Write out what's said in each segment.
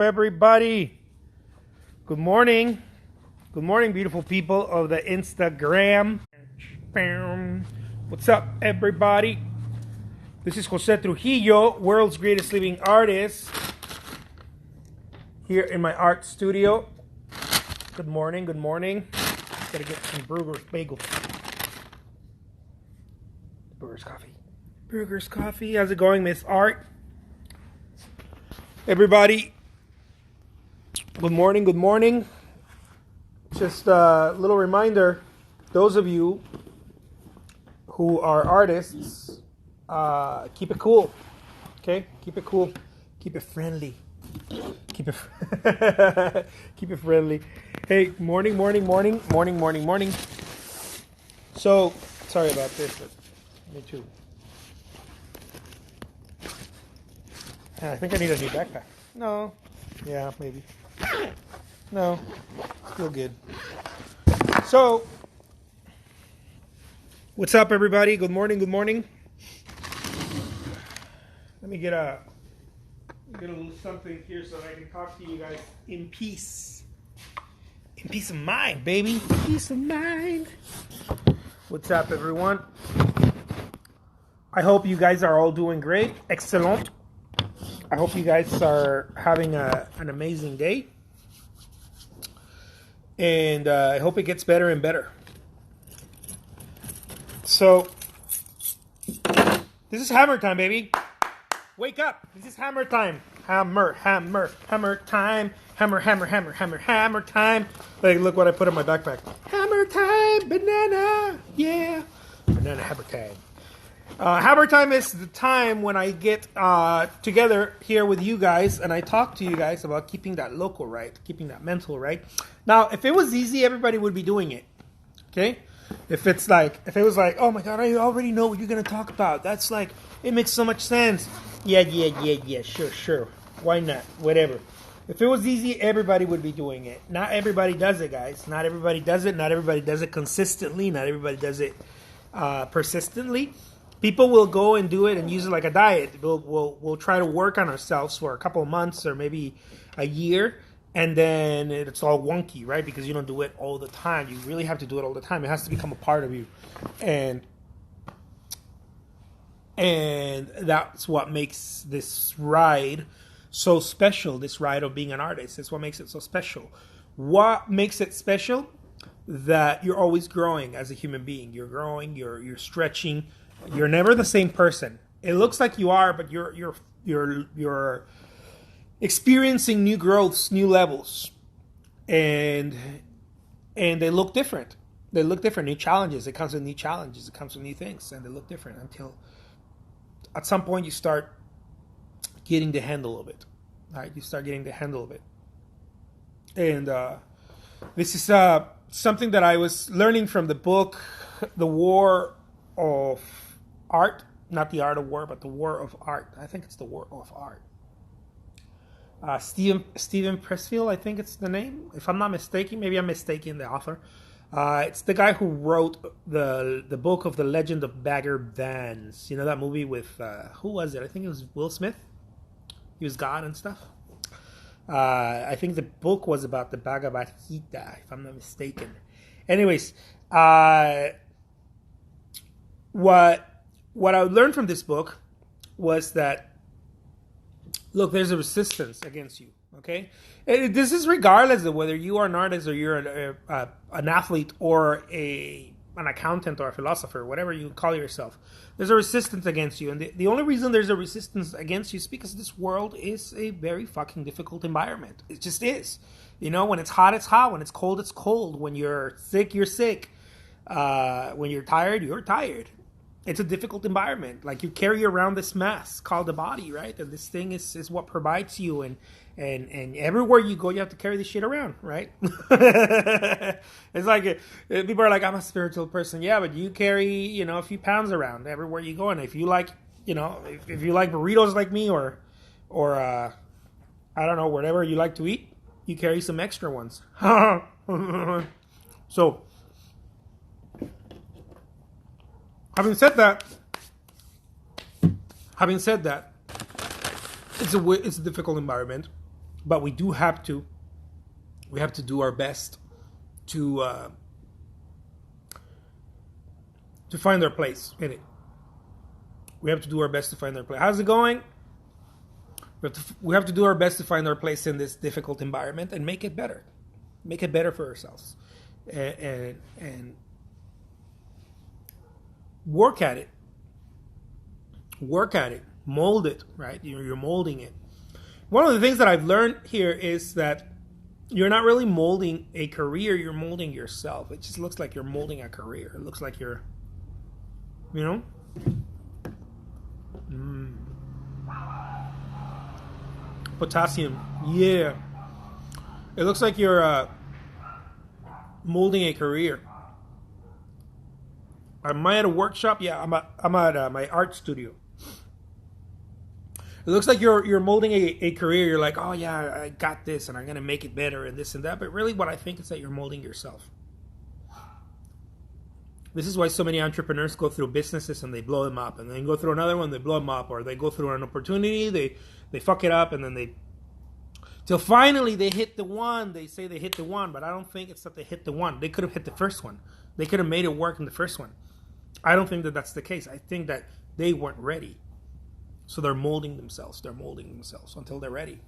Everybody, good morning. Good morning, beautiful people of the Instagram. What's up, everybody? This is Jose Trujillo, world's greatest living artist, here in my art studio. Good morning, good morning. Gotta get some Brugger's bagels. Brugger's coffee. How's it going, Miss Art? Everybody, good morning, good morning. Just a little reminder, those of you who are artists, keep it cool, okay? Keep it cool. Keep it friendly. Keep it keep it friendly. Hey, morning. So, sorry about this, but me too. I think I need a new backpack. No. Yeah, maybe. No. Still good. So, what's up, everybody? Good morning. Let me get a little something here so that I can talk to you guys in peace. In peace of mind, baby. Peace of mind. What's up, everyone? I hope you guys are all doing great. Excellent. I hope you guys are having an amazing day. And I hope it gets better and better. So, this is hammer time, baby. Wake up. This is hammer time. Hammer time. Hammer time. Like, look what I put in my backpack. Hammer time, banana. Yeah. Banana hammer time. Hammer time is the time when I get together here with you guys and I talk to you guys about keeping that local right, keeping that mental right. Now, if it was easy, everybody would be doing it. Okay? If it was like, oh my God, I already know what you're going to talk about. That's like, it makes so much sense. Yeah, sure. Why not? Whatever. If it was easy, everybody would be doing it. Not everybody does it, guys. Not everybody does it. Not everybody does it consistently. Not everybody does it persistently. People will go and do it and use it like a diet. We'll try to work on ourselves for a couple of months or maybe a year, and then it's all wonky, right? Because you don't do it all the time. You really have to do it all the time. It has to become a part of you, and that's what makes this ride so special. This ride of being an artist. That's what makes it so special. What makes it special? That you're always growing as a human being. You're growing. You're stretching. You're never the same person. It looks like you are, but you're experiencing new growths, new levels, and they look different. They look different. New challenges. It comes with new challenges. It comes with new things, and they look different until at some point you start getting the handle of it. All right, you start getting the handle of it, and this is something that I was learning from the book, The War of Art, not the art of war, but the war of art. I think it's the war of art. Steven Pressfield, I think it's the name. If I'm not mistaken, maybe I'm mistaken the author. It's the guy who wrote the book of The Legend of Bagger Vance. You know that movie with, who was it? I think it was Will Smith. He was God and stuff. I think the book was about the Bhagavad Gita, if I'm not mistaken. Anyways, what I learned from this book was that, look, there's a resistance against you, okay? This is regardless of whether you are an artist or you're an athlete or an accountant or a philosopher, whatever you call yourself. There's a resistance against you. And the only reason there's a resistance against you is because this world is a very fucking difficult environment. It just is. You know, when it's hot, it's hot. When it's cold. When you're sick, you're sick. When you're tired, you're tired. It's a difficult environment. Like, you carry around this mass called the body, right? And this thing is what provides you. And everywhere you go, you have to carry this shit around, right? It's like, people are like, I'm a spiritual person. Yeah, but you carry, a few pounds around everywhere you go. And if you like, if you like burritos like me or I don't know, whatever you like to eat, you carry some extra ones. So, having said that, it's a difficult environment. but we have to do our best to find our place in it. We have to do our best to find our place. How's it going? We have to do our best to find our place in this difficult environment and make it better. Make it better for ourselves. And work at it. Work at it. Mold it, right? You're molding it. One of the things that I've learned here is that you're not really molding a career, you're molding yourself. It just looks like you're molding a career. It looks like you're, you know? Potassium. Yeah. It looks like you're molding a career. Am I at a workshop? Yeah, I'm at my art studio. It looks like you're molding a career. You're like, oh yeah, I got this, and I'm gonna make it better, and this and that. But really, what I think is that you're molding yourself. This is why so many entrepreneurs go through businesses and they blow them up, and then go through another one, they blow them up, or they go through an opportunity, they fuck it up, and then till finally they hit the one. They say they hit the one, but I don't think it's that they hit the one. They could have hit the first one. They could have made it work in the first one. I don't think that that's the case. I think that they weren't ready. So they're molding themselves. They're molding themselves until they're ready.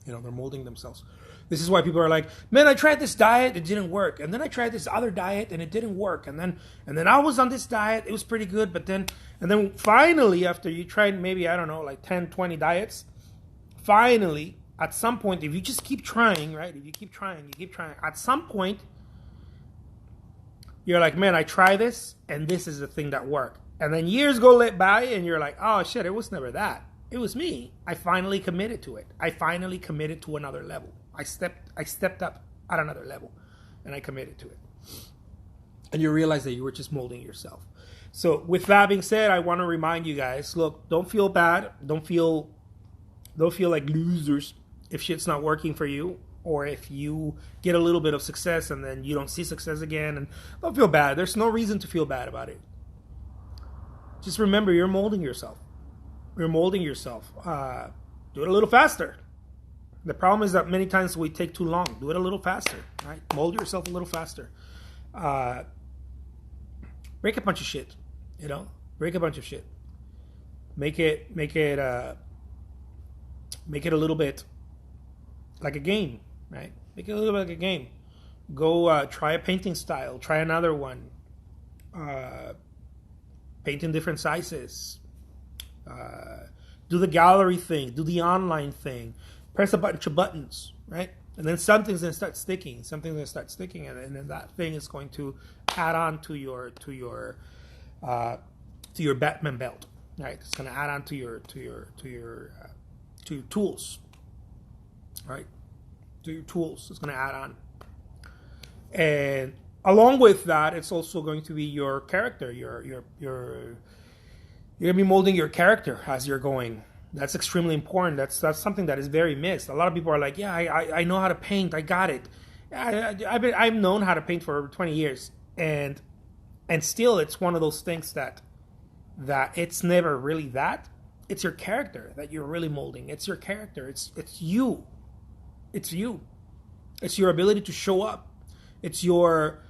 You know, they're molding themselves. This is why people are like, man, I tried this diet, it didn't work. And then I tried this other diet and it didn't work. And then I was on this diet, it was pretty good. But then finally, after you tried maybe, I don't know, like 10, 20 diets, finally, at some point, if you just keep trying, right? If you keep trying, at some point, you're like, man, I try this and this is the thing that worked. And then years go by and you're like, oh shit, it was never that. It was me. I finally committed to it. I finally committed to another level. I stepped up at another level and I committed to it. And you realize that you were just molding yourself. So with that being said, I want to remind you guys, look, don't feel bad. Don't feel like losers if shit's not working for you, or if you get a little bit of success and then you don't see success again, and don't feel bad. There's no reason to feel bad about it. Just remember, you're molding yourself. You're molding yourself. Do it a little faster. The problem is that many times we take too long. Do it a little faster, right? Mold yourself a little faster. Break a bunch of shit, you know? Break a bunch of shit. Make it a little bit like a game, right? Make it a little bit like a game. Go try a painting style. Try another one. Paint in different sizes. Do the gallery thing. Do the online thing. Press a bunch of buttons, right? And then something's going to start sticking. Something's going to start sticking, and then that thing is going to add on to your Batman belt, right? It's going to add on to your tools, right? To your tools, it's going to add on, and along with that, it's also going to be your character. You're going to be molding your character as you're going. That's extremely important. That's something that is very missed. A lot of people are like, yeah, I know how to paint. I got it. I've known how to paint for over 20 years. And still, it's one of those things that it's never really that. It's your character that you're really molding. It's your character. It's you. It's you. It's your ability to show up. It's your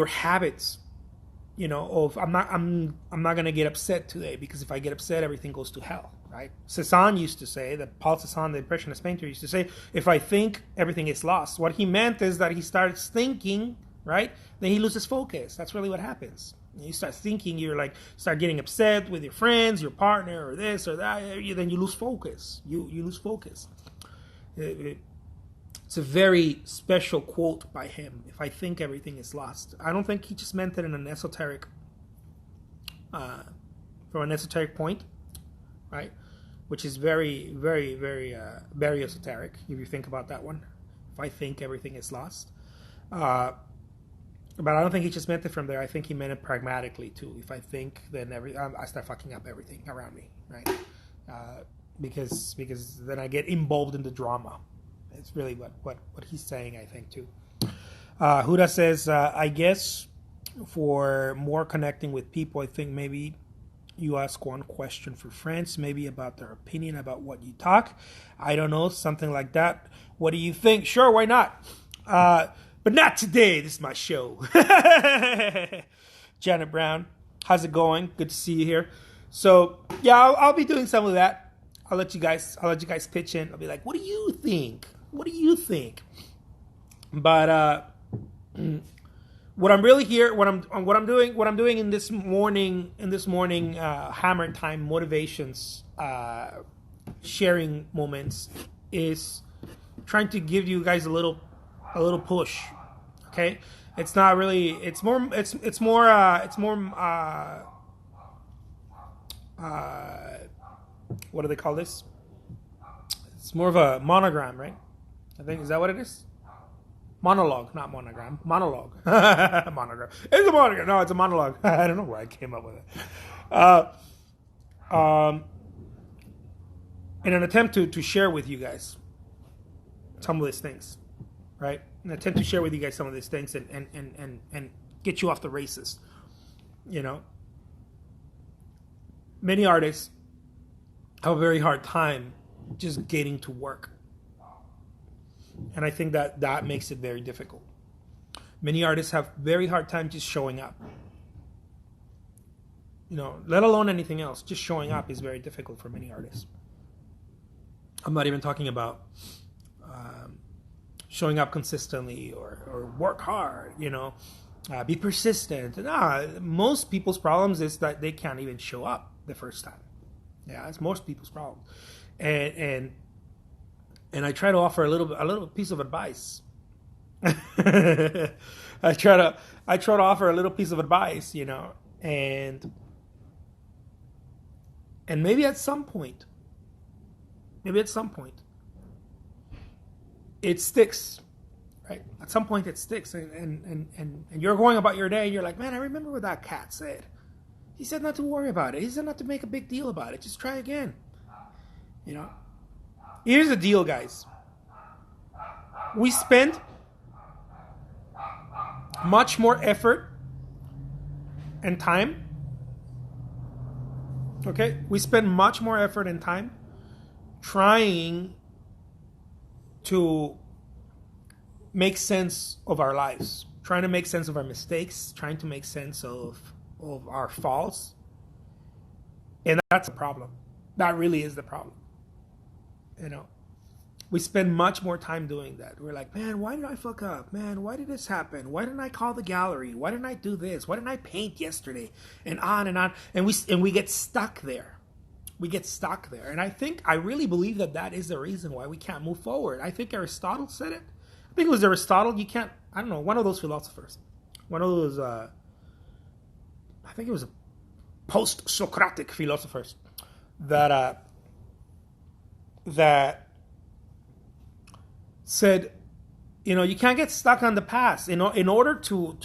habits. You know, of I'm not gonna get upset today, because if I get upset, everything goes to hell, right? Cézanne used to say, that Paul Cézanne, the Impressionist painter, used to say, if I think, everything is lost. What he meant is that he starts thinking, right? Then he loses focus. That's really what happens. When you start thinking, you're like, start getting upset with your friends, your partner, or this or that. Then you lose focus. You lose focus. It's a very special quote by him. If I think, everything is lost. I don't think he just meant it in an esoteric, from an esoteric point, right? Which is very, very, very, very esoteric. If you think about that one, if I think, everything is lost. But I don't think he just meant it from there. I think he meant it pragmatically too. If I think, then I start fucking up everything around me, right? Because then I get involved in the drama. It's really what he's saying, I think, too. Huda says, I guess for more connecting with people, I think maybe You ask one question for friends, maybe about their opinion about what you talk. I don't know, something like that. What do you think? Sure, why not? But not today. This is my show. Janet Brown, how's it going? Good to see you here. So yeah, I'll be doing some of that. I'll let you guys pitch in. I'll be like, what do you think? What do you think? But what I'm really here, what I'm doing in this morning, Hammer Time Motivations sharing moments is trying to give you guys a little push. Okay, it's not really. It's more. What do they call this? It's more of a monogram, right? I think, is that what it is? Monologue, not monogram. Monologue. Monogram. It's a monogram. No, it's a monologue. I don't know where I came up with it. In an attempt to share with you guys some of these things, right? An attempt to share with you guys some of these things and get you off the races. You know, many artists have a very hard time just getting to work. And I think that makes it very difficult. Many artists have very hard time just showing up. You know, let alone anything else. Just showing up is very difficult for many artists. I'm not even talking about showing up consistently or work hard, you know, be persistent. Most people's problems is that they can't even show up the first time. Yeah, that's most people's problem. And I try to offer a little piece of advice. I try to offer a little piece of advice, you know, and maybe at some point, it sticks, right? At some point it sticks, and you're going about your day, and you're like, man, I remember what that cat said. He said not to worry about it. He said not to make a big deal about it. Just try again, you know. Here's the deal, guys. We spend much more effort and time. Okay? We spend much more effort and time trying to make sense of our lives, trying to make sense of our mistakes, trying to make sense of our faults. And that's the problem. That really is the problem. You know, we spend much more time doing that. We're like, man, why did I fuck up? Man, why did this happen? Why didn't I call the gallery? Why didn't I do this? Why didn't I paint yesterday? And on and on. And we get stuck there. We get stuck there. And I really believe that is the reason why we can't move forward. I think Aristotle said it. I think it was Aristotle. You can't, I don't know, one of those philosophers. One of those, I think it was post-Socratic philosophers that said, you know, you can't get stuck on the past. You know, in order to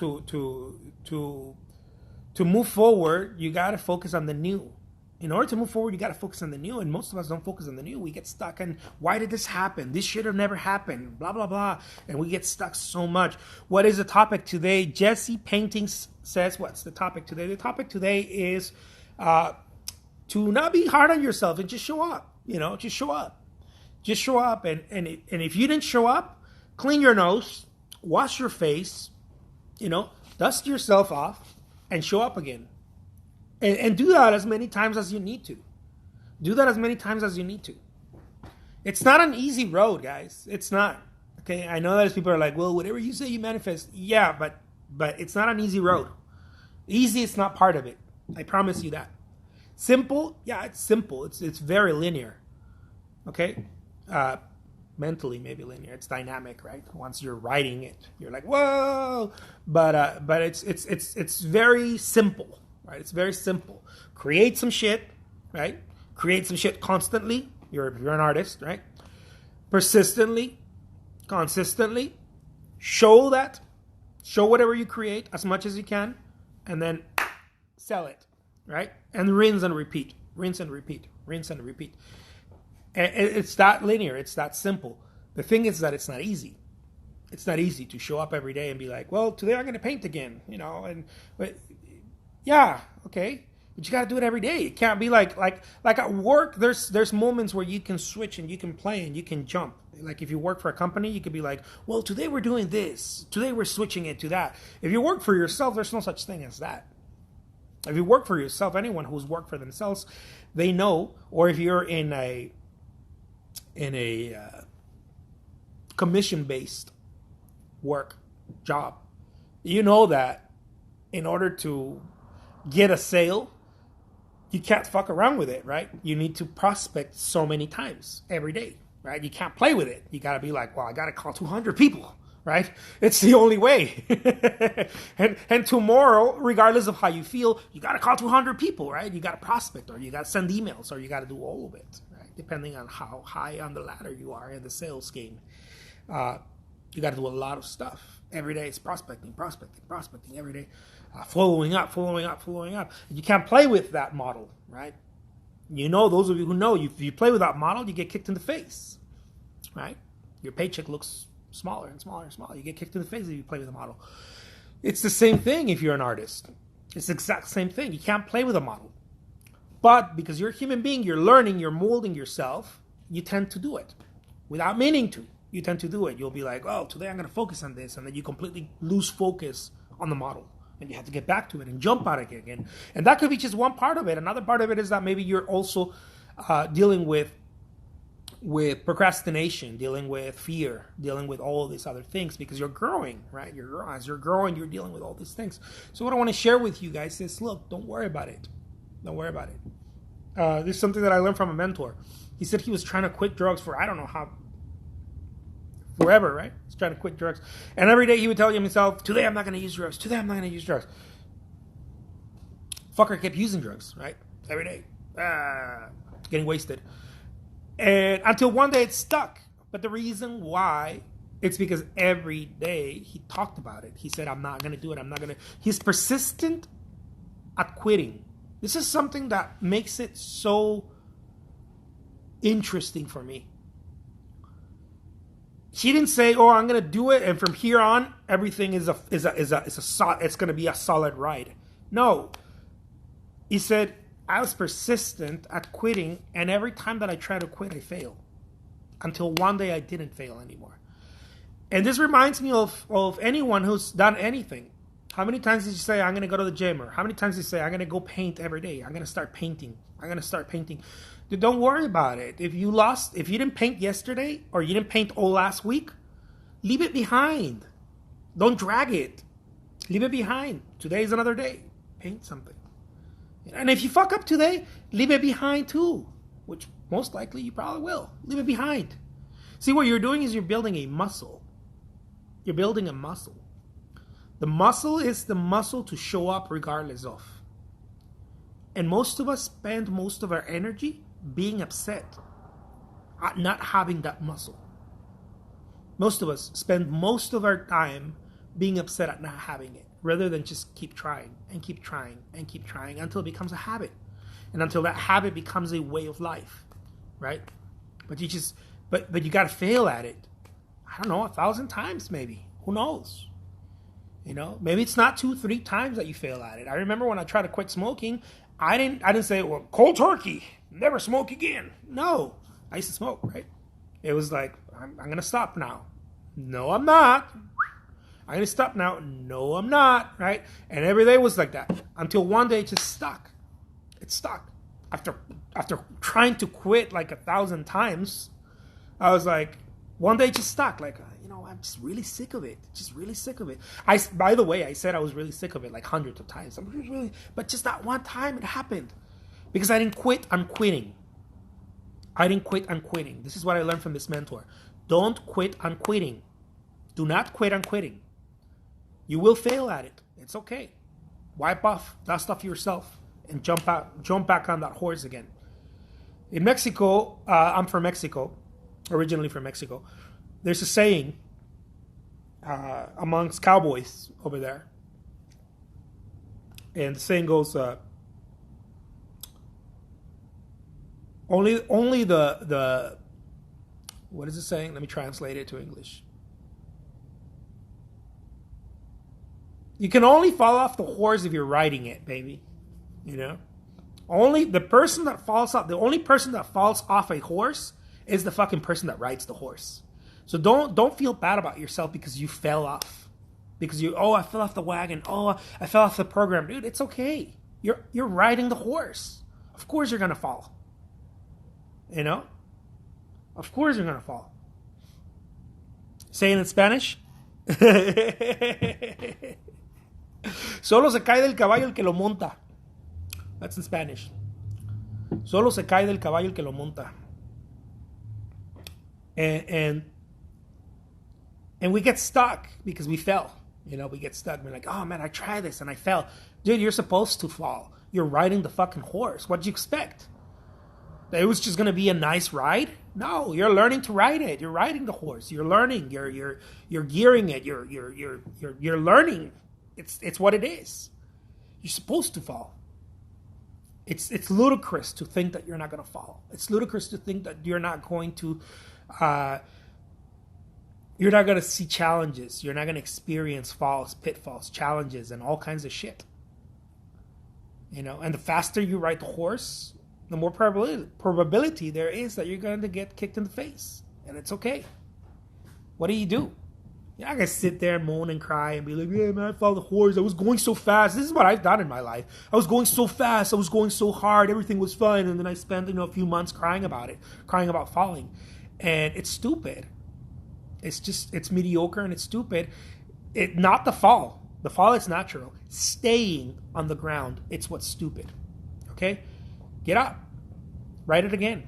move forward, you got to focus on the new. In order to move forward, you got to focus on the new. And most of us don't focus on the new. We get stuck on, why did this happen? This should have never happened. Blah, blah, blah. And we get stuck so much. What is the topic today? Jesse Paintings says, what's the topic today? The topic today is to not be hard on yourself and just show up. You know, just show up. Just show up. And if you didn't show up, clean your nose, wash your face, you know, dust yourself off, and show up again. And do that as many times as you need to. Do that as many times as you need to. It's not an easy road, guys. It's not. Okay, I know that people are like, well, whatever you say, you manifest. Yeah, but it's not an easy road. Easy is not part of it. I promise you that. Simple? Yeah, it's simple. It's very linear. Okay? Mentally, maybe linear. It's dynamic, right? Once you're writing it, you're like, whoa! But it's very simple. Right? It's very simple. Create some shit, right? Create some shit constantly. You're an artist, right? Persistently, consistently. Show whatever you create as much as you can, and then sell it, right? And rinse and repeat. Rinse and repeat. Rinse and repeat. And it's that linear. It's that simple. The thing is that it's not easy. It's not easy to show up every day and be like, well, today I'm going to paint again, you know, but yeah, okay. But you got to do it every day. It can't be like at work. There's moments where you can switch and you can play and you can jump. Like if you work for a company, you could be like, well, today we're doing this. Today we're switching it to that. If you work for yourself, there's no such thing as that. If you work for yourself, anyone who's worked for themselves, they know. Or if you're in a commission-based work job, you know that in order to get a sale, you can't fuck around with it, right? You need to prospect so many times every day, right? You can't play with it. You got to be like, well, I got to call 200 people, right? It's the only way. and tomorrow, regardless of how you feel, you got to call 200 people, right? You got to prospect, or you got to send emails, or you got to do all of it, right? Depending on how high on the ladder you are in the sales game. You got to do a lot of stuff. Every day it's prospecting every day. Following up. You can't play with that model, right? You know, those of you who know, if you play with that model, you get kicked in the face, right? Your paycheck looks smaller and smaller and smaller. You get kicked in the face if you play with a model. It's the same thing if you're an artist. It's the exact same thing. You can't play with a model. But because you're a human being, you're learning, you're molding yourself, you tend to do it without meaning to. You tend to do it. You'll be like, oh, today I'm going to focus on this. And then you completely lose focus on the model. And you have to get back to it and jump out again. And that could be just one part of it. Another part of it is that maybe you're also dealing with procrastination, dealing with fear, dealing with all of these other things because you're growing, right? As you're growing, you're dealing with all these things. So what I want to share with you guys is, look, don't worry about it. Don't worry about it. This is something that I learned from a mentor. He said he was trying to quit drugs for I don't know how, forever, right? He's trying to quit drugs. And every day he would tell himself, today I'm not going to use drugs. Today I'm not going to use drugs. Fucker kept using drugs, right? Every day. Getting wasted. And until one day it stuck. But the reason why, it's because every day he talked about it. He said, I'm not going to do it. I'm not going to. He's persistent at quitting. This is something that makes it so interesting for me. He didn't say, "Oh, I'm gonna do it, and from here on, everything is it's gonna be a solid ride." No, he said, "I was persistent at quitting, and every time that I try to quit, I fail, until one day I didn't fail anymore." And this reminds me of anyone who's done anything. How many times did you say, "I'm gonna go to the gym," or how many times did you say, "I'm gonna go paint every day. I'm gonna start painting. I'm gonna start painting." Don't worry about it. If you didn't paint yesterday or you didn't paint all last week, leave it behind. Don't drag it. Leave it behind. Today is another day. Paint something. And if you fuck up today, leave it behind too, which most likely you probably will. Leave it behind. See, what you're doing is you're building a muscle. You're building a muscle. The muscle is the muscle to show up regardless of. And most of us spend most of our energy being upset at not having that muscle. Most of us spend most of our time being upset at not having it, rather than just keep trying and keep trying and keep trying until it becomes a habit. And until that habit becomes a way of life, right? But you gotta fail at it. I don't know, 1,000 times maybe. Who knows? You know, maybe it's not 2-3 times that you fail at it. I remember when I tried to quit smoking, I didn't say, well, cold turkey, never smoke again. No, I used to smoke, right? It was like, I'm going to stop now. No, I'm not. I'm going to stop now. No, I'm not, right? And every day was like that until one day it just stuck. It stuck. After trying to quit like 1,000 times, I was like, one day it just stuck. Like, I'm just really sick of it. Just really sick of it. By the way, I said I was really sick of it like hundreds of times. But just that one time it happened. Because I didn't quit, I'm quitting. I didn't quit, I'm quitting. This is what I learned from this mentor. Don't quit, I'm quitting. Do not quit, I'm quitting. You will fail at it. It's okay. Wipe off, dust off yourself, and jump back on that horse again. In Mexico, I'm from Mexico, originally from Mexico. There's a saying amongst cowboys over there. And the saying goes, only the what is it saying? Let me translate it to English. You can only fall off the horse if you're riding it, baby. You know? Only the person that falls off, the only person that falls off a horse is the fucking person that rides the horse. So don't feel bad about yourself because you fell off. Because I fell off the wagon. Oh, I fell off the program. Dude, it's okay. You're riding the horse. Of course you're gonna fall. You know? Of course you're gonna fall. Say it in Spanish. Solo se cae del caballo el que lo monta. That's in Spanish. Solo se cae del caballo el que lo monta. And we get stuck because we fell. You know, we get stuck. We're like, oh man, I tried this and I fell. Dude, you're supposed to fall. You're riding the fucking horse. What'd you expect? That it was just gonna be a nice ride? No, you're learning to ride it. You're riding the horse. You're learning. You're gearing it. You're learning. It's what it is. You're supposed to fall. It's ludicrous to think that you're not gonna fall. It's ludicrous to think that you're not going to you're not going to see challenges. You're not going to experience falls, pitfalls, challenges, and all kinds of shit. You know, and the faster you ride the horse, the more probability there is that you're going to get kicked in the face. And it's okay. What do? You're not going to sit there and moan and cry and be like, yeah, man, I fell the horse. I was going so fast. This is what I've done in my life. I was going so fast. I was going so hard. Everything was fine. And then I spent, a few months crying about it, crying about falling. And it's stupid. It's mediocre and it's stupid. Not the fall. The fall is natural. Staying on the ground, it's what's stupid. Okay? Get up. Write it again.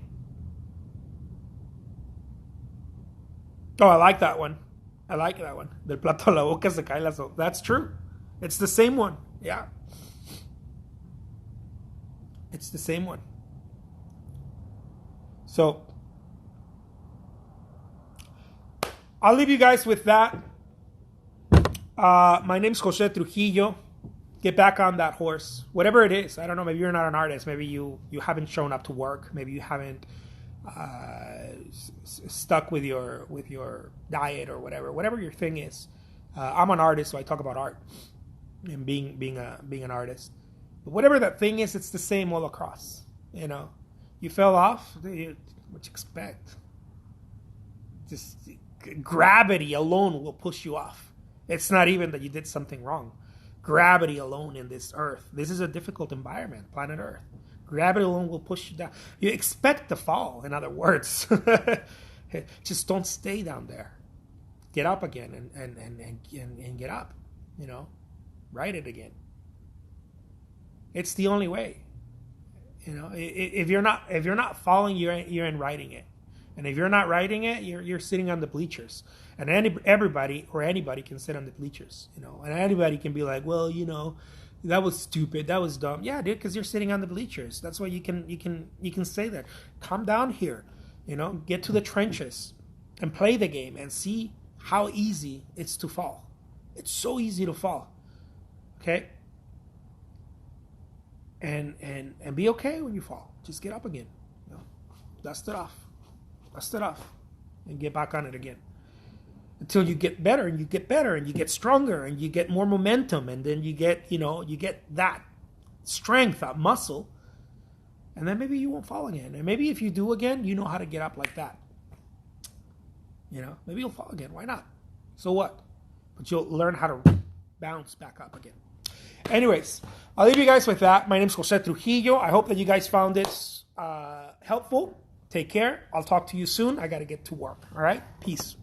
Oh, I like that one. Del plato a la boca se cae la sopa. That's true. It's the same one. Yeah. It's the same one. So, I'll leave you guys with that. My name's Jose Trujillo. Get back on that horse. Whatever it is. I don't know. Maybe you're not an artist. Maybe you haven't shown up to work. Maybe you haven't stuck with your diet or whatever. Whatever your thing is. I'm an artist, so I talk about art and being an artist. But whatever that thing is, it's the same all across. You know, you fell off. What you expect? Just gravity alone will push you off. It's not even that you did something wrong. Gravity alone in this earth. This is a difficult environment, planet Earth. Gravity alone will push you down. You expect to fall, in other words. Just don't stay down there. Get up again and get up. You know, write it again. It's the only way. You know, if you're not falling, you're in writing it. And if you're not writing it, you're sitting on the bleachers. And everybody can sit on the bleachers, you know. And anybody can be like, well, you know, that was stupid, that was dumb. Yeah, dude, because you're sitting on the bleachers. That's why you can say that. Come down here, you know, get to the trenches and play the game and see how easy it's to fall. It's so easy to fall. Okay? And be okay when you fall. Just get up again. You know? Dust it off. And get back on it again. Until you get better and you get better and you get stronger and you get more momentum and then you get that strength, that muscle. And then maybe you won't fall again. And maybe if you do again, you know how to get up like that. You know, maybe you'll fall again. Why not? So what? But you'll learn how to bounce back up again. Anyways, I'll leave you guys with that. My name's Jose Trujillo. I hope that you guys found this helpful. Take care. I'll talk to you soon. I got to get to work. All right? Peace.